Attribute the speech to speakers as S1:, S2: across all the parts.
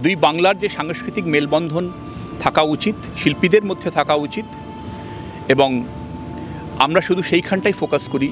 S1: দুই বাংলার যে সাংস্কৃতিক মেলবন্ধন থাকা উচিত, শিল্পীদের মধ্যে থাকা উচিত, এবং আমরা শুধু সেইখানটাই ফোকাস করি।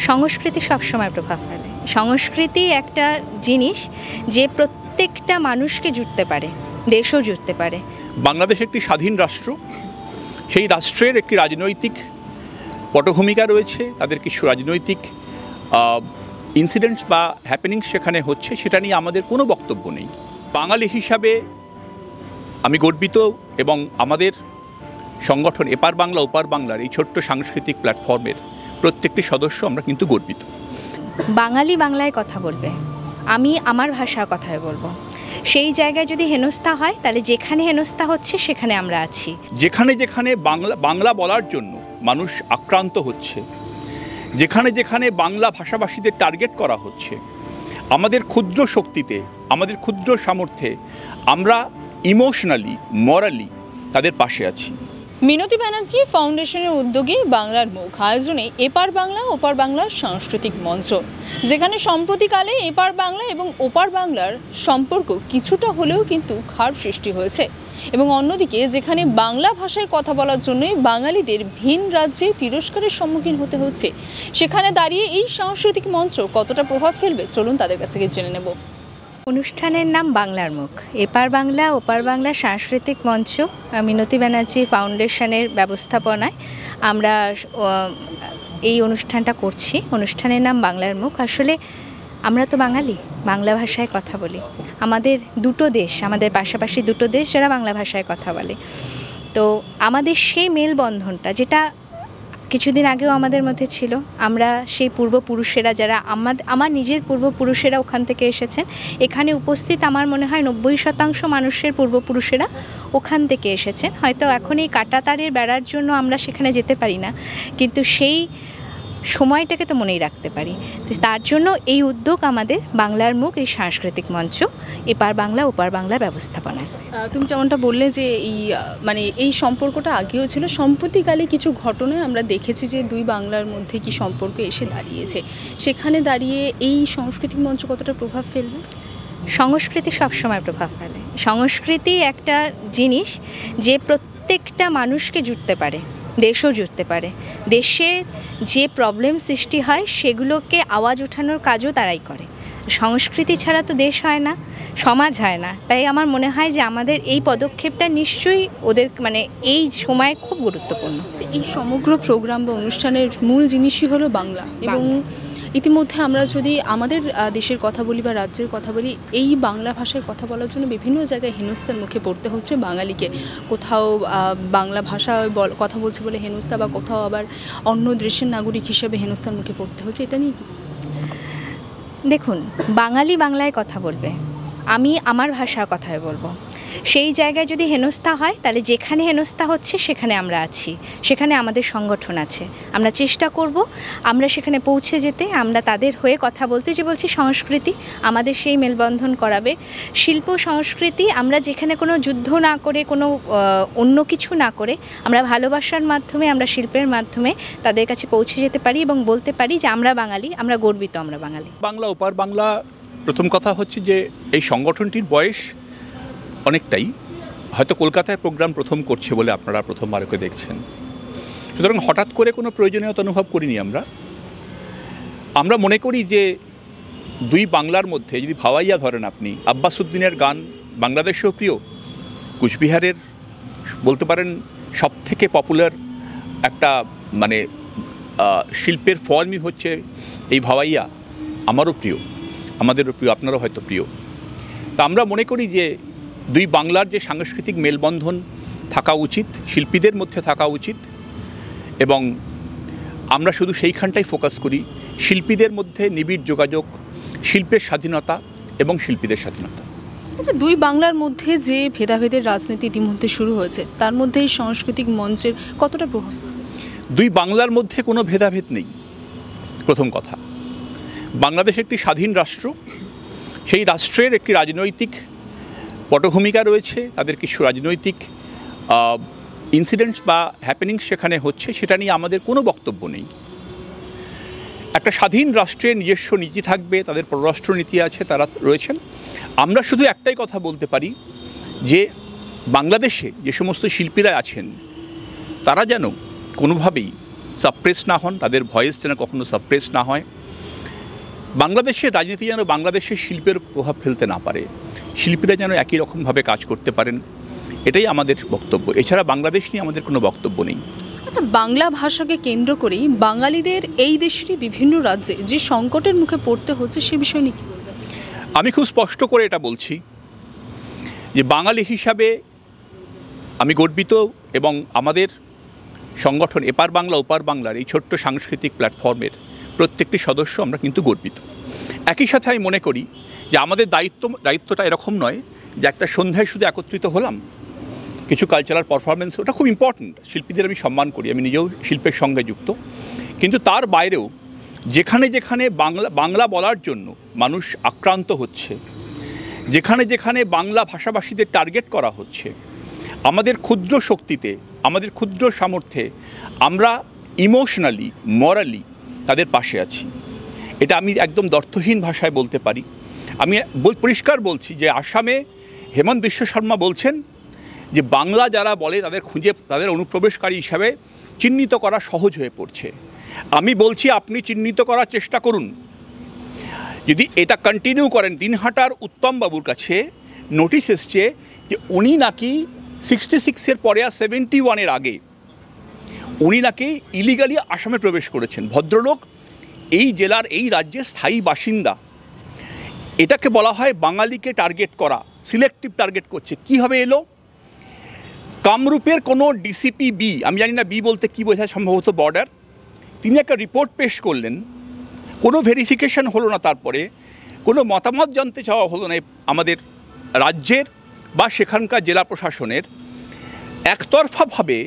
S2: সংস্কৃতি সবসময় প্রভাব ফেলে। সংস্কৃতি একটা জিনিস যে প্রত্যেকটা মানুষকে জুড়তে পারে, দেশও জুড়তে পারে।
S1: বাংলাদেশ একটি স্বাধীন রাষ্ট্র, সেই রাষ্ট্রের একটি রাজনৈতিক পটভূমিকা রয়েছে, তাদের কিছু রাজনৈতিক ইনসিডেন্টস বা হ্যাপেনিংস সেখানে হচ্ছে, সেটা নিয়ে আমাদের কোনো বক্তব্য নেই। বাঙালি হিসাবে আমি গর্বিত, এবং আমাদের সংগঠন এপার বাংলা ওপার বাংলার এই ছোট্ট সাংস্কৃতিক প্ল্যাটফর্মের প্রত্যেকটি সদস্য আমরা কিন্তু গর্বিত।
S2: বাঙালি বাংলায় কথা বলবে, আমি আমার ভাষার কথাই বলবো। সেই জায়গায় যদি হেনস্থা হয়, তাহলে যেখানে হেনস্থা হচ্ছে সেখানে আমরা আছি।
S1: যেখানে যেখানে বাংলা বলার জন্য মানুষ আক্রান্ত হচ্ছে, যেখানে যেখানে বাংলা ভাষাভাষীদের টার্গেট করা হচ্ছে, আমাদের ক্ষুদ্র শক্তিতে, আমাদের ক্ষুদ্র সামর্থ্যে আমরা ইমোশনালি, মরালি তাদের পাশে আছি।
S3: মিনতি ব্যানার্জি ফাউন্ডেশনের উদ্যোগে বাংলার মুখ আয়োজনে এপার বাংলা ওপার বাংলার সাংস্কৃতিক মঞ্চ, যেখানে সম্প্রতিকালে এপার বাংলা এবং ওপার বাংলার সম্পর্ক কিছুটা হলেও কিন্তু খারাপ সৃষ্টি হয়েছে, এবং অন্যদিকে যেখানে বাংলা ভাষায় কথা বলার জন্যই বাঙালিদের ভিন রাজ্যে তিরস্কারের সম্মুখীন হতে হচ্ছে, সেখানে দাঁড়িয়ে এই সাংস্কৃতিক মঞ্চ কতটা প্রভাব ফেলবে, চলুন তাদের কাছ থেকে জেনে নেব।
S2: অনুষ্ঠানের নাম বাংলার মুখ, এপার বাংলা ওপার বাংলা সাংস্কৃতিক মঞ্চ, মিনতি ব্যানার্জি ফাউন্ডেশনের ব্যবস্থাপনায় আমরা এই অনুষ্ঠানটা করছি। অনুষ্ঠানের নাম বাংলার মুখ। আসলে আমরা তো বাঙালি, বাংলা ভাষায় কথা বলি। আমাদের দুটো দেশ, আমাদের পাশাপাশি দুটো দেশ যারা বাংলা ভাষায় কথা বলে, তো আমাদের সেই মেলবন্ধনটা যেটা কিছুদিন আগেও আমাদের মধ্যে ছিল, আমরা সেই পূর্বপুরুষেরা যারা আমার নিজের পূর্বপুরুষেরা ওখান থেকে এসেছেন, এখানে উপস্থিত আমার মনে হয় 90% মানুষের পূর্বপুরুষেরা ওখান থেকে এসেছেন। হয়তো এখন এই কাঁটাতারের বেড়ার জন্য আমরা সেখানে যেতে পারি না, কিন্তু সেই সময়টাকে তো মনেই রাখতে পারি। তো তার জন্য এই উদ্যোগ আমাদের বাংলার মুখ, এই সাংস্কৃতিক মঞ্চ এপার বাংলা ওপার বাংলার ব্যবস্থাপনায়।
S3: তুমি যেমনটা বললে যে এই সম্পর্কটা আগেও ছিল, সম্প্রতিকালে কিছু ঘটনায় আমরা দেখেছি যে দুই বাংলার মধ্যে কি সম্পর্ক এসে দাঁড়িয়েছে, সেখানে দাঁড়িয়ে এই সাংস্কৃতিক মঞ্চ কতটা প্রভাব ফেলবে?
S2: সংস্কৃতি সবসময় প্রভাব ফেলে। সংস্কৃতি একটা জিনিস যে প্রত্যেকটা মানুষকে জুড়তে পারে, দেশও জুড়তে পারে। দেশের যে প্রবলেম সৃষ্টি হয় সেগুলোকে আওয়াজ ওঠানোর কাজও তারাই করে। সংস্কৃতি ছাড়া তো দেশ হয় না, সমাজ হয় না। তাই আমার মনে হয় যে আমাদের এই পদক্ষেপটা নিশ্চয়ই ওদের এই সময় খুব গুরুত্বপূর্ণ।
S3: এই সমগ্র প্রোগ্রাম বা অনুষ্ঠানের মূল জিনিসই হলো বাংলা, এবং ইতিমধ্যে আমরা যদি আমাদের দেশের কথা বলি বা রাজ্যের কথা বলি, এই বাংলা ভাষায় কথা বলার জন্য বিভিন্ন জায়গায় হেনস্থার মুখে পড়তে হচ্ছে বাঙালিকে। কোথাও বাংলা ভাষায় কথা বলছে বলে হেনস্থা, বা কোথাও আবার অন্য দেশের নাগরিক হিসেবে হেনস্থার মুখে পড়তে হচ্ছে। এটা নিয়ে কি?
S2: দেখুন, বাঙালি বাংলায় কথা বলবে, আমি আমার ভাষার কথাই বলবো। সেই জায়গায় যদি হেনস্থা হয়, তাহলে যেখানে হেনস্থা হচ্ছে সেখানে আমরা আছি, সেখানে আমাদের সংগঠন আছে। আমরা চেষ্টা করব আমরা সেখানে পৌঁছে যেতে, আমরা তাদের হয়ে কথা বলতে। যে বলছি, সংস্কৃতি আমাদের সেই মেলবন্ধন করাবে। শিল্প সংস্কৃতি, আমরা যেখানে কোনো যুদ্ধ না করে, কোনো অন্য কিছু না করে, আমরা ভালোবাসার মাধ্যমে, আমরা শিল্পের মাধ্যমে তাদের কাছে পৌঁছে যেতে পারি এবং বলতে পারি যে আমরা বাঙালি, আমরা গর্বিত, আমরা বাঙালি।
S1: বাংলা ওপার বাংলা, প্রথম কথা হচ্ছে যে এই সংগঠনটির বয়স অনেকটাই। হয়তো কলকাতায় প্রোগ্রাম প্রথম করছে বলে আপনারা প্রথমবার ওকে দেখছেন, সুতরাং হঠাৎ করে কোনো প্রয়োজনীয়তা অনুভব করিনি। আমরা মনে করি যে দুই বাংলার মধ্যে, যদি ভাওয়াইয়া ধরেন আপনি, আব্বাস উদ্দিনের গান বাংলাদেশেও প্রিয়, কুচবিহারের বলতে পারেন সবথেকে পপুলার একটা শিল্পের ফর্মই হচ্ছে এই ভাওয়াইয়া, আমারও প্রিয়, আমাদেরও প্রিয়, আপনারও হয়তো প্রিয়। তা আমরা মনে করি যে দুই বাংলার যে সাংস্কৃতিক মেলবন্ধন থাকা উচিত, শিল্পীদের মধ্যে থাকা উচিত, এবং আমরা শুধু সেইখানটাই ফোকাস করি। শিল্পীদের মধ্যে নিবিড় যোগাযোগ, শিল্পের স্বাধীনতা এবং শিল্পীদের স্বাধীনতা।
S3: আচ্ছা, দুই বাংলার মধ্যে যে ভেদাভেদের রাজনীতি ইতিমধ্যে শুরু হয়েছে, তার মধ্যে এই সাংস্কৃতিক মঞ্চের কতটা প্রভাব?
S1: দুই বাংলার মধ্যে কোনো ভেদাভেদ নেই। প্রথম কথা, বাংলাদেশ একটি স্বাধীন রাষ্ট্র, সেই রাষ্ট্রের একটি রাজনৈতিক পটভূমিকা রয়েছে, তাদের কিছু রাজনৈতিক ইনসিডেন্টস বা হ্যাপেনিংস সেখানে হচ্ছে, সেটা নিয়ে আমাদের কোনো বক্তব্য নেই। একটা স্বাধীন রাষ্ট্রের নিজস্ব নীতি থাকবে, তাদের পররাষ্ট্র নীতি আছে, তারা রয়েছেন। আমরা শুধু একটাই কথা বলতে পারি যে বাংলাদেশে যে সমস্ত শিল্পীরা আছেন তারা যেন কোনোভাবেই সাপ্রেস না হন, তাদের ভয়েস যেন কখনো সাপ্রেস না হয়। বাংলাদেশের রাজনীতি যেন বাংলাদেশের শিল্পের প্রভাব ফেলতে না পারে, শিল্পীরা যেন একই রকমভাবে কাজ করতে পারেন, এটাই আমাদের বক্তব্য। এছাড়া বাংলাদেশ নিয়ে আমাদের কোনো বক্তব্য নেই।
S3: আচ্ছা, বাংলা ভাষাকে কেন্দ্র করেই বাঙালিদের এই দেশেরই বিভিন্ন রাজ্যে যে সংকটের মুখে পড়তে হচ্ছে সে বিষয় নিয়ে কি বলবেন?
S1: আমি খুব স্পষ্ট করে এটা বলছি যে বাঙালি হিসাবে আমি গর্বিত, এবং আমাদের সংগঠন এপার বাংলা ওপার বাংলার এই ছোট্ট সাংস্কৃতিক প্ল্যাটফর্মের প্রত্যেকটি সদস্য আমরা কিন্তু গর্বিত। একই সাথে আমি মনে করি যে আমাদের দায়িত্বটা এরকম নয় যে একটা সন্ধ্যায় শুধু একত্রিত হলাম, কিছু কালচারাল পারফরমেন্স, ওটা খুব ইম্পর্ট্যান্ট, শিল্পীদের আমি সম্মান করি, আমি নিজেও শিল্পের সঙ্গে যুক্ত, কিন্তু তার বাইরেও যেখানে যেখানে বাংলা বলার জন্য মানুষ আক্রান্ত হচ্ছে, যেখানে যেখানে বাংলা ভাষাভাষীদের টার্গেট করা হচ্ছে, আমাদের ক্ষুদ্র শক্তিতে, আমাদের ক্ষুদ্র সামর্থ্যে আমরা ইমোশনালি, মরালি তাদের পাশে আছি। এটা আমি একদম দ্ব্যর্থহীন ভাষায় বলতে পারি। আমি পরিষ্কার বলছি যে আসামে হেমন্ত বিশ্ব শর্মা বলছেন যে বাংলা যারা বলে তাদের অনুপ্রবেশকারী হিসাবে চিহ্নিত করা সহজ হয়ে পড়ছে। আমি বলছি আপনি চিহ্নিত করার চেষ্টা করুন। যদি এটা কন্টিনিউ করেন, দিনহাটার উত্তম বাবুর কাছে নোটিশ এসছে যে উনি নাকি 66-এর পরে আর 71-এর আগে উনি নাকি ইলিগালি আসামে প্রবেশ করেছেন। ভদ্রলোক এই জেলার, এই রাজ্যের স্থায়ী বাসিন্দা। এটাকে বলা হয় বাঙালিকে টার্গেট করা, সিলেক্টিভ টার্গেট করছে। কীভাবে এলো? কামরূপের কোনো ডিসিপি বি, আমি জানি না বি বলতে কী বোঝায়, সম্ভবত বর্ডার, তিনি একটা রিপোর্ট পেশ করলেন, কোনো ভেরিফিকেশন হলো না, তারপরে কোনো মতামত জানতে চাওয়া হলো না আমাদের রাজ্যের বা সেখানকার জেলা প্রশাসনের। একতরফাভাবে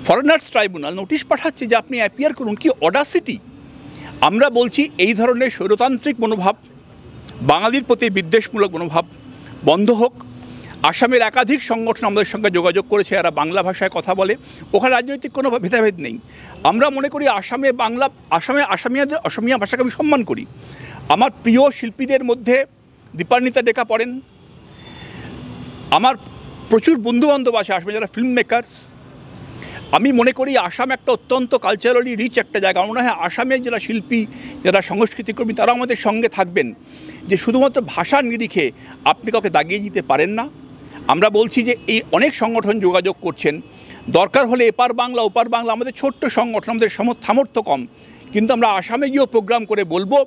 S1: ফরেনার্স ট্রাইব্যুনাল নোটিশ পাঠাচ্ছে যে আপনি অ্যাপিয়ার করুন। কি অডাসিটি! আমরা বলছি এই ধরনের স্বৈরতান্ত্রিক মনোভাব, বাঙালির প্রতি বিদ্বেষমূলক মনোভাব বন্ধ হোক। আসামের একাধিক সংগঠন আমাদের সঙ্গে যোগাযোগ করেছে, এরা বাংলা ভাষায় কথা বলে, ওখানে রাজনৈতিক কোনো ভেদাভেদ নেই। আমরা মনে করি অসমীয়া ভাষাকে আমি সম্মান করি। আমার প্রিয় শিল্পীদের মধ্যে দীপান্বিতা ডেকা পড়েন। আমার প্রচুর বন্ধুবান্ধব আছে আসামে যারা ফিল্ম মেকার্স। আমি মনে করি আসাম একটা অত্যন্ত কালচারালি রিচ একটা জায়গা। আমার মনে হয় আসামের যারা শিল্পী, যারা সংস্কৃতিকর্মী, তারা আমাদের সঙ্গে থাকবেন, যে শুধুমাত্র ভাষার নিরিখে আপনি কাউকে দাগিয়ে দিতে পারেন না। আমরা বলছি যে এই অনেক সংগঠন যোগাযোগ করছেন, দরকার হলে এপার বাংলা ওপার বাংলা, আমাদের ছোট্ট সংগঠন, আমাদের সামর্থ্য কম, কিন্তু আমরা আসামে গিয়েও প্রোগ্রাম করে বলবো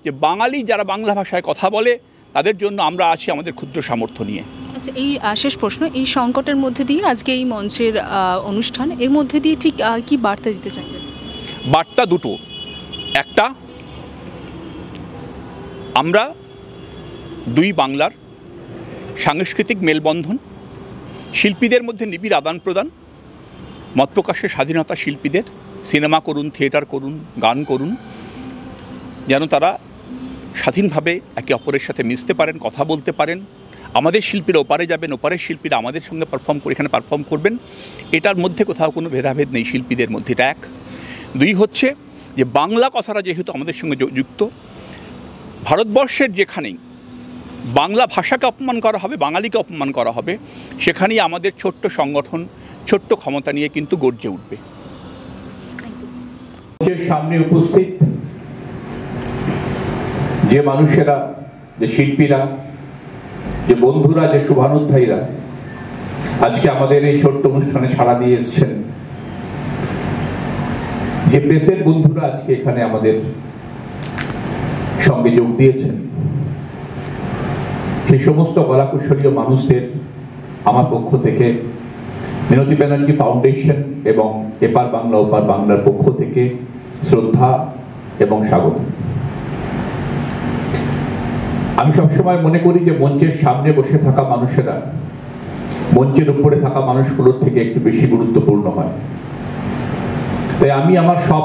S1: যে বাঙালি যারা বাংলা ভাষায় কথা বলে তাদের জন্য আমরা আছি আমাদের ক্ষুদ্র সামর্থ্য নিয়ে।
S3: আচ্ছা, এই শেষ প্রশ্ন, এই সংকটের মধ্যে দিয়ে আজকে এই মঞ্চের অনুষ্ঠান, এর মধ্যে দিয়ে ঠিক কি বার্তা দিতে চাইবেন?
S1: বার্তা দুটো। একটা, আমরা দুই বাংলার সাংস্কৃতিক মেলবন্ধন, শিল্পীদের মধ্যে নিবিড় আদান প্রদান, মত প্রকাশের স্বাধীনতা, শিল্পীদের সিনেমা করুন, থিয়েটার করুন, গান করুন, যেন তারা স্বাধীনভাবে একে অপরের সাথে মিশতে পারেন, কথা বলতে পারেন। আমাদের শিল্পীরা ওপারে যাবেন, ওপারের শিল্পীরা আমাদের সঙ্গে এখানে পারফর্ম করবেন। এটার মধ্যে কোথাও কোনো ভেদাভেদ নেই শিল্পীদের মধ্যে। এটা এক। দুই হচ্ছে যে বাংলা কথাটা যেহেতু আমাদের সঙ্গে যুক্ত, ভারতবর্ষের যেখানেই বাংলা ভাষাকে অপমান করা হবে, বাঙালিকে অপমান করা হবে, সেখানেই আমাদের ছোট্ট সংগঠন ছোট্ট ক্ষমতা নিয়ে কিন্তু গর্জে উঠবে।
S4: সামনে উপস্থিত যে মানুষেরা, যে শিল্পীরা, যে বন্ধুরা, যে শুভানুধ্যায়ীরা আজকে আমাদের এই ছোট্ট অনুষ্ঠানে সাড়া দিয়ে এসছেন, যে প্রেসের বন্ধুরা আজকে এখানে আমাদের সঙ্গে যোগ দিয়েছেন, সেই সমস্ত কলাকুশলীয় মানুষদের আমার পক্ষ থেকে, মিনতি ব্যানার্জি ফাউন্ডেশন এবং এপার বাংলা ওপার বাংলার পক্ষ থেকে শ্রদ্ধা এবং স্বাগত। আমি সবসময় মনে করি যে মঞ্চের সামনে বসে থাকা মানুষেরা মঞ্চের উপরে থাকা মানুষগুলোর থেকে একটু বেশি গুরুত্বপূর্ণ হয়। তাই আমি আমার সব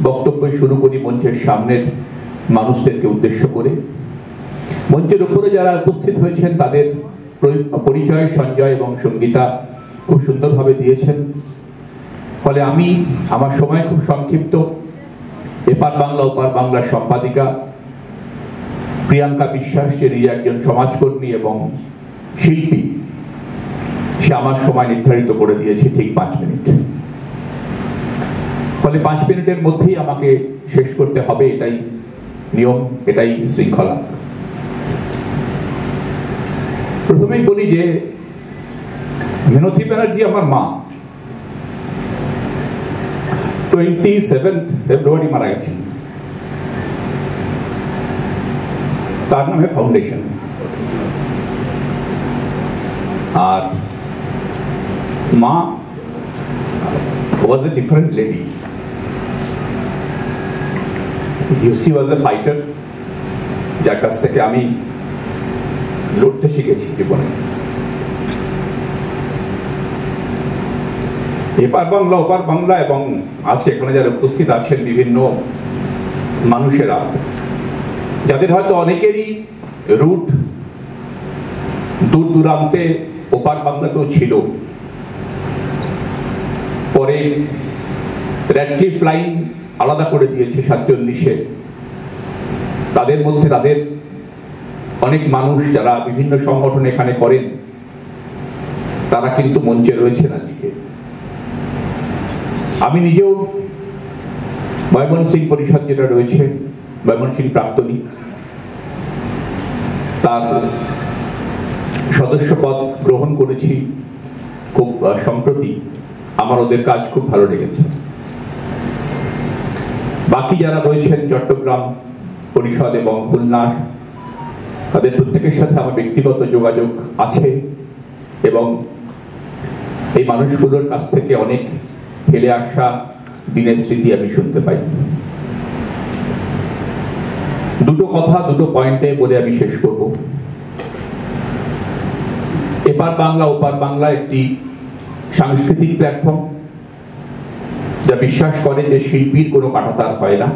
S4: বক্তব্য শুরু করি মঞ্চের সামনের মানুষদেরকে উদ্দেশ্য করে। মঞ্চের উপরে যারা উপস্থিত হয়েছেন তাদের পরিচয় সঞ্জয় এবং সঙ্গীতা খুব সুন্দরভাবে দিয়েছেন, ফলে আমি আমার সময় খুব সংক্ষিপ্ত, এপার বাংলা ওপার বাংলার সম্পাদিকা প্রিয়াঙ্কা বিশ্বাস, যিনি একজন সমাজকর্মী এবং শিল্পী, সে আমার সময় নির্ধারিত করে দিয়েছে ঠিক 5 মিনিট। ফলে 5 মিনিটের মধ্যেই আমাকে শেষ করতে হবে, এটাই নিয়ম, এটাই শৃঙ্খলা। প্রথমেই বলি যে মিনতি ব্যানার্জি আমার মা। 27 ফেব্রুয়ারি মারা গেছেন। তার নামে ফাউন্ডেশন। আর মা was a different lady. She was a fighter, যার কাছ থেকে আমি লড়তে শিখেছি জীবনে। এপার বাংলা ওপার বাংলা এবং আজকে এখানে যারা উপস্থিত আছেন বিভিন্ন মানুষেরা, যাদের হয়তো অনেকেরই রুট দূর দূরান্তে ওপার বাংলাতেও ছিল, পরে র্যাডক্লিফ লাইন আলাদা করে দিয়েছে 47-এ। তাদের মধ্যে তাদের অনেক মানুষ যারা বিভিন্ন সংগঠন এখানে করেন, তারা কিন্তু মঞ্চে রয়েছেন আজকে। আমি নিজেও ময়মনসিংহ পরিষদ যেটা রয়েছে, ময়মনসিংহ প্রাক্তনী, তার সদস্য পদ গ্রহণ করেছি খুব সম্প্রতি। আমার ওদের কাজ খুব ভালো লেগেছে। বাকি যারা রয়েছেন চট্টগ্রাম পরিষদ এবং খুলনা, তাদের প্রত্যেকের সাথে আমার ব্যক্তিগত যোগাযোগ আছে এবং এই মানুষগুলোর কাছ থেকে অনেক ফেলে আসা দিনের স্মৃতি আমি শুনতে পাই। দুটো কথা দুটো পয়েন্টে বলে আমি শেষ করব। এপার বাংলা ওপার বাংলা একটি সাংস্কৃতিক প্ল্যাটফর্ম, যা বিশ্বাস করে যে শিল্পীর কোনো কাঁটাতার হয় না।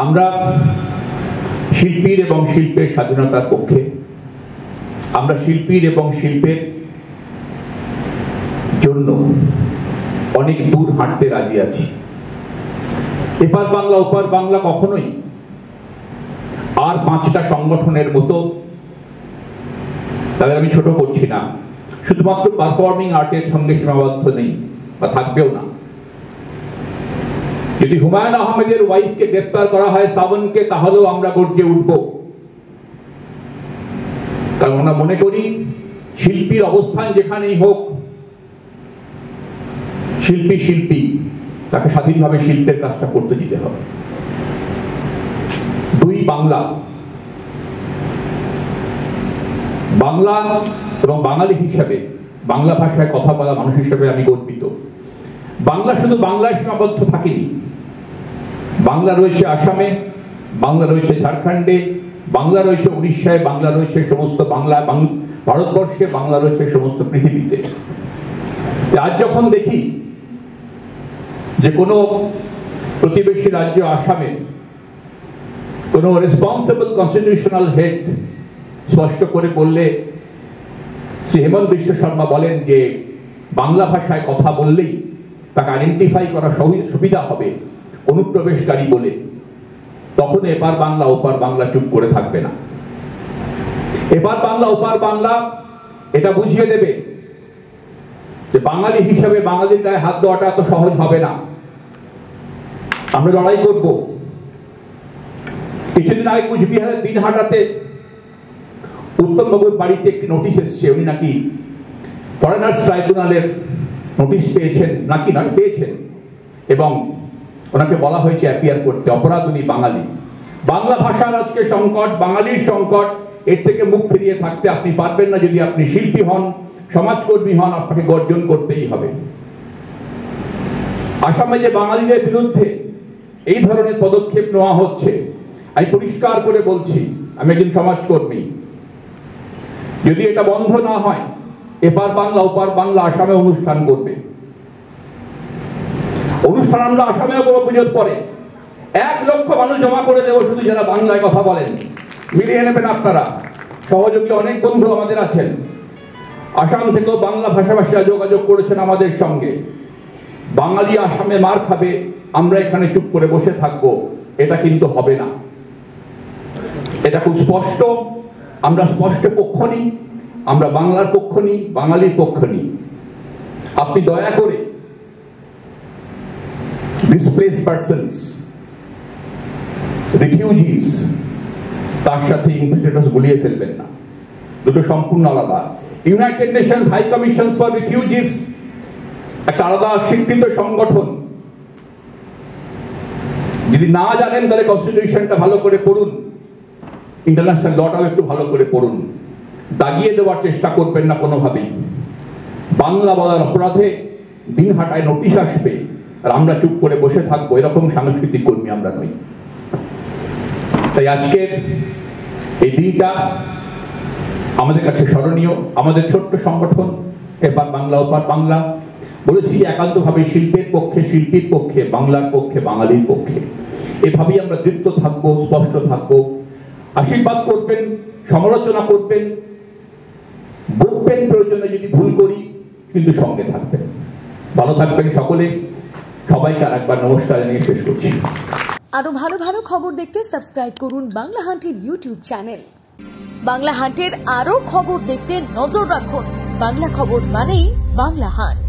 S4: আমরা শিল্পীর এবং শিল্পের স্বাধীনতার পক্ষে। আমরা শিল্পীর এবং শিল্পের জন্য অনেক দূর হাঁটতে রাজি আছি। এপার বাংলা ওপার বাংলা কখনোই আর 5টা সংগঠনের মতো, তাদের আমি ছোট করছি না, শুধুমাত্র পারফর্মিং আর্টের সঙ্গে সীমাবদ্ধ নেই বা থাকবেও না। যদি হুমায়ুন আহমেদের ওয়াইফকে গ্রেপ্তার করা হয় শ্রাবণকে, তাহলেও আমরা গর্জে উঠব। কারণ আমরা মনে করি শিল্পীর অবস্থান যেখানেই হোক, শিল্পী শিল্পী, তাকে স্বাধীনভাবে শিল্পের কাজটা করতে দিতে হবে। 2 বাংলা, বাংলা এবং বাঙালি হিসাবে, বাংলা ভাষায় কথা বলা মানুষ হিসেবে আমি গর্বিত। বাংলা শুধু বাংলায় সীমাবদ্ধ থাকেনি, বাংলা রয়েছে আসামে, বাংলা রয়েছে ঝাড়খণ্ডে, বাংলা রয়েছে উড়িষ্যায়, বাংলা রয়েছে সমস্ত বাংলা ভারতবর্ষে, বাংলা রয়েছে সমস্ত পৃথিবীতে। আজ যখন দেখি যে কোনো প্রতিবেশী রাজ্য আসামের কোনো রেসপন্সিবল কনস্টিটিউশনাল হেড স্পষ্ট করে বললে, শ্রী হেমন্ত বিশ্ব শর্মা বলেন যে বাংলা ভাষায় কথা বললেই তাকে আইডেন্টিফাই করা সুবিধা হবে অনুপ্রবেশকারী বলে, তখন এপার বাংলা ওপার বাংলা চুপ করে থাকবে না। এপার বাংলা ওপার বাংলা এটা বুঝিয়ে দেবে যে বাঙালি হিসাবে বাঙালির গায়ে হাত দেওয়াটা এত সহজ হবে না। আমরা লড়াই করব। কিছুদিন আগে কুচবিহারের দিনহাটাতে উত্তমবাবুর বাড়িতে একটি নোটিশ এসছে, উনি নাকি ফরেনার্স ট্রাইব্যুনালের নোটিশ পেয়েছেন, নাকি নয় পেয়েছেন, এবং ওনাকে বলা হয়েছে অ্যাপিয়ার করতে। অপরাধ, উনি বাঙালি। বাংলা ভাষার আজকে সংকট, বাঙালির সংকট, এর থেকে মুখ ফিরিয়ে থাকতে আপনি পারবেন না। যদি আপনি শিল্পী হন, সমাজকর্মী হন, আপনাকে গর্জন করতেই হবে। আসামে যে বাঙালিদের বিরুদ্ধে এই ধরনের পদক্ষেপ নেওয়া হচ্ছে, আমি পরিষ্কার করে বলছি, আমি একজন সমাজকর্মী, যদি এটা বন্ধ না হয়, এপার বাংলা ওপার বাংলা আসামে অনুষ্ঠান করবে। অনুষ্ঠান আমরা আসামেও কোনো পুজোর পরে 1 লক্ষ মানুষ জমা করে দেবো, শুধু যারা বাংলায় কথা বলেন। মিলিয়ে নেবেন আপনারা। সহযোগী অনেক বন্ধু আমাদের আছেন, আসাম থেকেও বাংলা ভাষাভাষীরা যোগাযোগ করেছেন আমাদের সঙ্গে। বাঙালি আসামে মার খাবে, আমরা এখানে চুপ করে বসে থাকবো, এটা কিন্তু হবে না। এটা খুব স্পষ্ট, আমরা স্পষ্ট পক্ষ নিই, আমরা বাংলার পক্ষ নিই, বাঙালির পক্ষ নিই। আপনি দয়া করে displaced persons, refugees তার সাথে ইনফিল্ট্রেটর্স গুলিয়ে ফেলবেন না, দুটো সম্পূর্ণ আলাদা। United Nations High Commission for Refugees একটা আলাদা স্বীকৃত সংগঠন। যদি না জানেন তাহলে কনস্টিটিউশনটা ভালো করে পড়ুন, ইন্টারন্যাশনাল লটাও একটু ভালো করে পড়ুন। দাগিয়ে দেওয়ার চেষ্টা করবেন না কোনোভাবেই। বাংলা বলার অপরাধে দিনহাটায় নোটিশ আসবে আর আমরা চুপ করে বসে থাকবো, এরকম সাংস্কৃতিক কর্মী আমরা নই। তাই আজকের এই দিনটা আমাদের কাছে স্মরণীয়। আমাদের ছোট্ট সংগঠন এপার বাংলা ওপার বাংলা, বলেছি একান্তভাবে শিল্পের পক্ষে, শিল্পীর পক্ষে, বাংলার পক্ষে, বাঙালির পক্ষে। এভাবেই আমরা দৃপ্ত থাকবো, স্পষ্ট থাকবো। আশীর্বাদ করবেন, সমালোচনা করবেন, বকবেন প্রয়োজনে যদি ভুল করি, কিন্তু সঙ্গে থাকবেন। ভালো থাকবেন সকলে। সবাইকে আরেকবার নমস্কার জানিয়ে শেষ করছি।
S5: আরো ভালো ভালো খবর দেখতে সাবস্ক্রাইব করুন বাংলা হান্টের ইউটিউব চ্যানেল। বাংলা হান্টের আরো খবর দেখতে নজর রাখুন। বাংলা খবর মানেই বাংলা হান্ট।